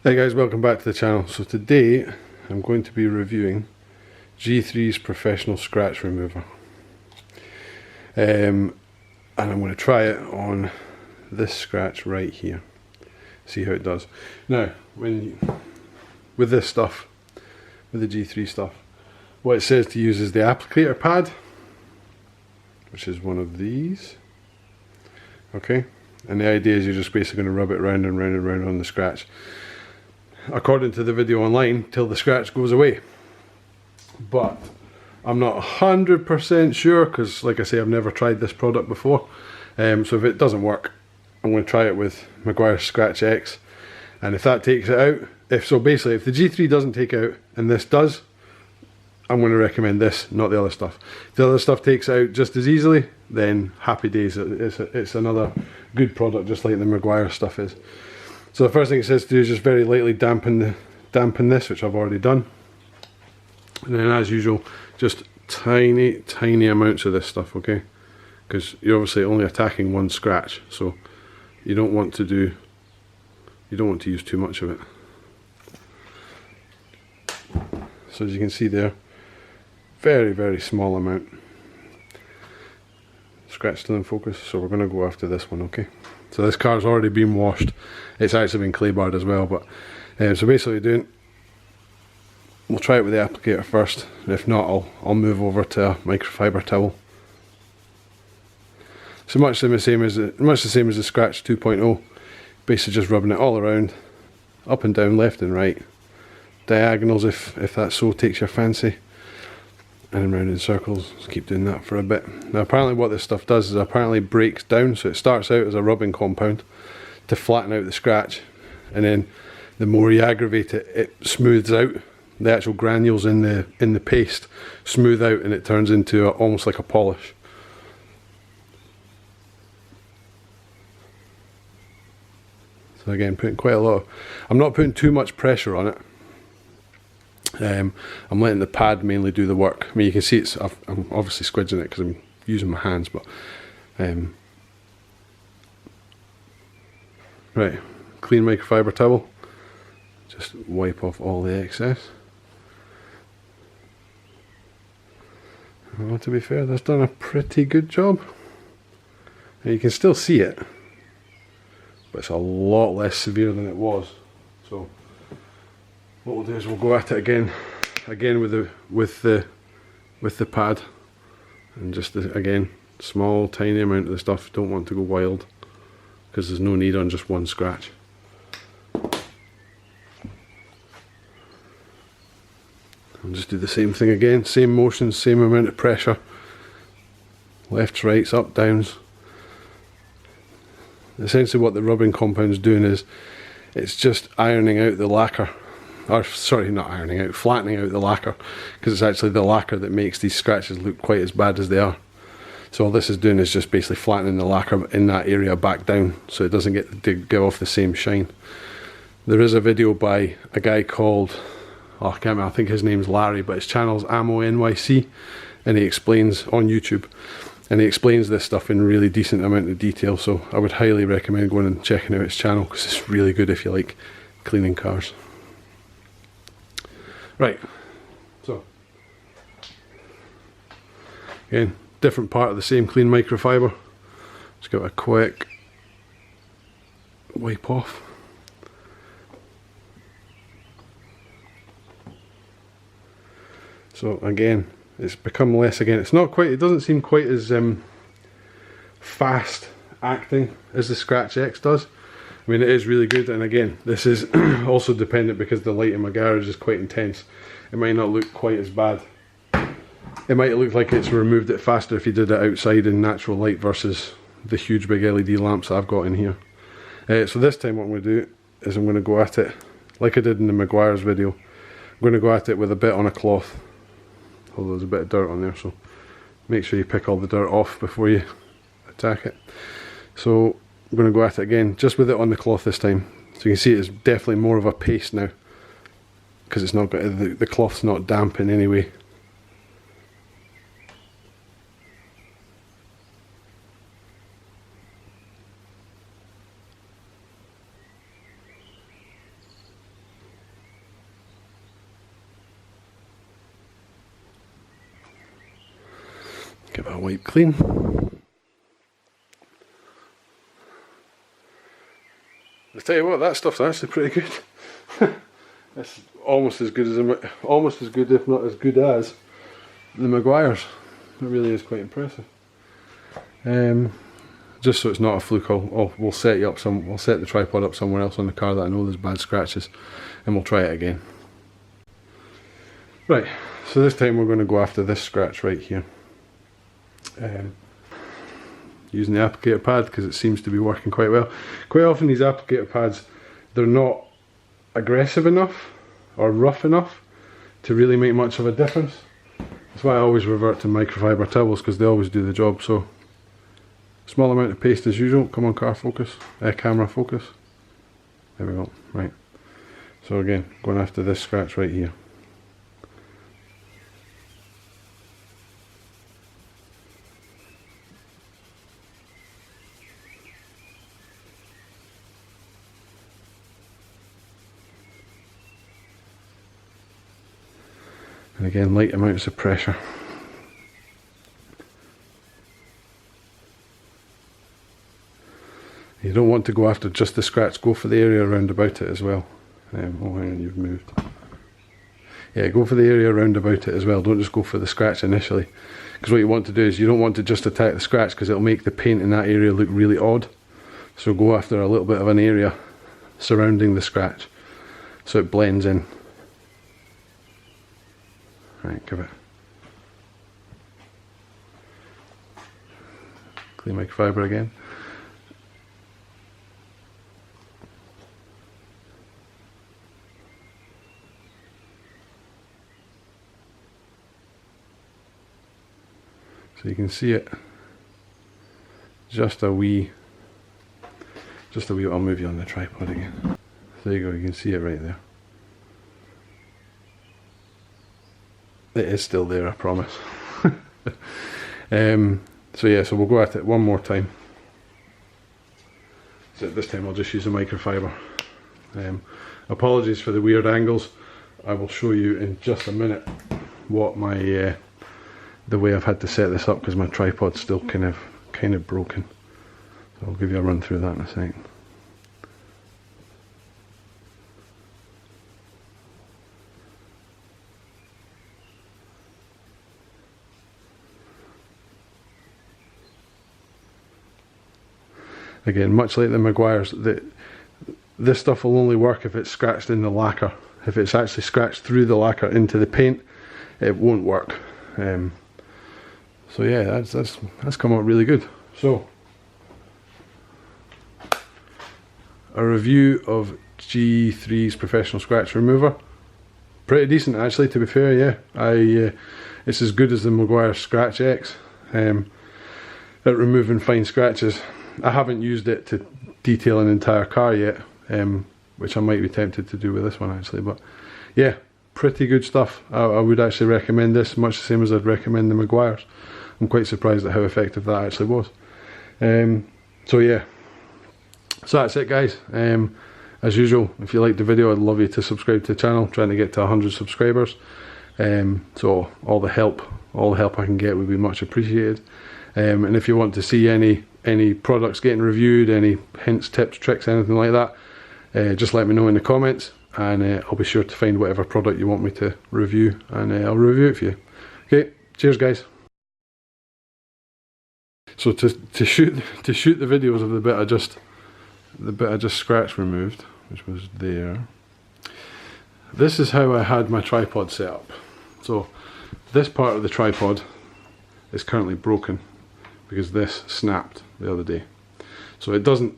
Hey guys, welcome back to the channel. So today I'm going to be reviewing G3's professional scratch remover, and I'm going to try it on this scratch right here, see how it does. Now with this stuff, with the G3 stuff, what it says to use is the applicator pad, which is one of these. Okay, and the idea is you're just basically going to rub it round and round and round on the scratch, according to the video online, till the scratch goes away. But I'm not 100% sure because, like I say, I've never tried this product before. So if it doesn't work, I'm going to try it with Meguiar Scratch X, and if that takes it out, if the G3 doesn't take it out and this does, I'm going to recommend this, not the other stuff. If the other stuff takes it out just as easily, then happy days. It's another good product, just like the Meguiar stuff is. So the first thing it says to do is just very lightly dampen this, which I've already done. And then, as usual, just tiny amounts of this stuff, okay? Because you're obviously only attacking one scratch, so you don't want to use too much of it. So as you can see there, very small amount. Scratch still in focus, so we're going to go after this one, okay? So this car's already been washed. It's actually been clay barred as well, but so basically we'll try it with the applicator first. If not, I'll move over to a microfiber towel. So much the same as the Scratch 2.0. Basically just rubbing it all around, up and down, left and right, diagonals if that so takes your fancy, and around in circles. Just keep doing that for a bit. Now apparently what this stuff does is apparently breaks down, so it starts out as a rubbing compound to flatten out the scratch, and then the more you aggravate it, it smooths out. The actual granules in the paste smooth out, and it turns into almost like a polish. So again, putting quite a lot I'm not putting too much pressure on it. I'm letting the pad mainly do the work. I mean, you can see I'm obviously squidging it because I'm using my hands, but right, clean microfiber towel, just wipe off all the excess. Well, to be fair, that's done a pretty good job. And you can still see it, but it's a lot less severe than it was. So what we'll do is we'll go at it again with the pad, and just again, small tiny amount of the stuff. Don't want to go wild because there's no need on just one scratch. And just do the same thing again, same motions, same amount of pressure, lefts, rights, up, downs. Essentially what the rubbing compound's doing is it's just ironing out the lacquer, or sorry, not ironing out, flattening out the lacquer, because it's actually the lacquer that makes these scratches look quite as bad as they are. So all this is doing is just basically flattening the lacquer in that area back down, so it doesn't give off the same shine. There is a video by a guy called, I can't remember, I think his name's Larry, but his channel's Ammo NYC, and he explains on YouTube, and he explains this stuff in really decent amount of detail. So I would highly recommend going and checking out his channel, because it's really good if you like cleaning cars. Right, so again, different part of the same clean microfiber. Just give it a quick wipe off. So again, it's become less again. It's not quite, it doesn't seem quite as fast acting as the Scratch X does. I mean, it is really good, and again, this is also dependent because the light in my garage is quite intense. It might not look quite as bad. It might look like it's removed it faster if you did it outside in natural light versus the huge big LED lamps that I've got in here. So this time what I'm going to do is I'm going to go at it like I did in the Meguiar's video. I'm going to go at it with a bit on a cloth. Although there's a bit of dirt on there, so make sure you pick all the dirt off before you attack it. So I'm going to go at it again, just with it on the cloth this time. So you can see it's definitely more of a paste now, because it's not got the cloth's not damp in any way. Give it a wipe clean. I tell you what, that stuff's actually pretty good. It's almost as good as almost as good, if not as good as, the Meguiar's. It really is quite impressive. Just so it's not a fluke, we'll set you up we'll set the tripod up somewhere else on the car that I know there's bad scratches, and we'll try it again. Right, so this time we're going to go after this scratch right here. Using the applicator pad because it seems to be working quite well. Quite often these applicator pads, they're not aggressive enough or rough enough to really make much of a difference. That's why I always revert to microfiber towels, because they always do the job. So small amount of paste as usual. Come on, camera focus. There we go. Right. So again, going after this scratch right here. And again, light amounts of pressure. You don't want to go after just the scratch, go for the area around about it as well. Oh, hang on, you've moved. Yeah, go for the area around about it as well. Don't just go for the scratch initially. Because what you want to do is, you don't want to just attack the scratch, because it'll make the paint in that area look really odd. So go after a little bit of an area surrounding the scratch, so it blends in. Right, give it. Clean microfiber again. So you can see it just a wee, I'll move you on the tripod again. So there you go, you can see it right there. It is still there, I promise. So yeah, so we'll go at it one more time. So this time I'll just use a microfiber. Apologies for the weird angles. I will show you in just a minute what my the way I've had to set this up, because my tripod's still kind of broken. So I'll give you a run through that in a second. Again, much like the Meguiar's, this stuff will only work if it's scratched in the lacquer. If it's actually scratched through the lacquer into the paint, it won't work. So yeah, that's come out really good. So, a review of G3's professional scratch remover. Pretty decent actually, to be fair. Yeah, it's as good as the Meguiar Scratch X at removing fine scratches. I haven't used it to detail an entire car yet, which I might be tempted to do with this one actually, but yeah, pretty good stuff. I would actually recommend this, much the same as I'd recommend the Meguiar's. I'm quite surprised at how effective that actually was. So yeah, so that's it guys. As usual, if you liked the video, I'd love you to subscribe to the channel. Trying to get to 100 subscribers. So all the help I can get would be much appreciated. And if you want to see any products getting reviewed, any hints, tips, tricks, anything like that, just let me know in the comments, and I'll be sure to find whatever product you want me to review, and I'll review it for you. Okay, cheers guys. So to shoot the videos of the bit I just scratch removed, which was there. This is how I had my tripod set up. So this part of the tripod is currently broken because this snapped the other day. So it doesn't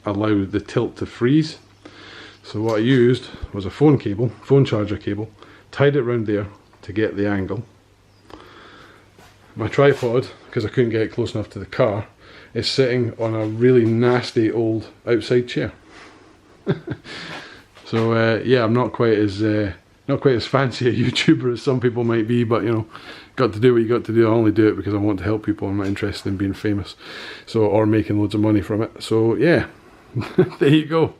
allow the tilt to freeze. So what I used was a phone charger cable, tied it around there to get the angle. My tripod, because I couldn't get it close enough to the car, is sitting on a really nasty old outside chair. So yeah, I'm not quite as fancy a YouTuber as some people might be, but you know, got to do what you got to do. I only do it because I want to help people. I'm not interested in being famous, or making loads of money from it. So yeah, there you go.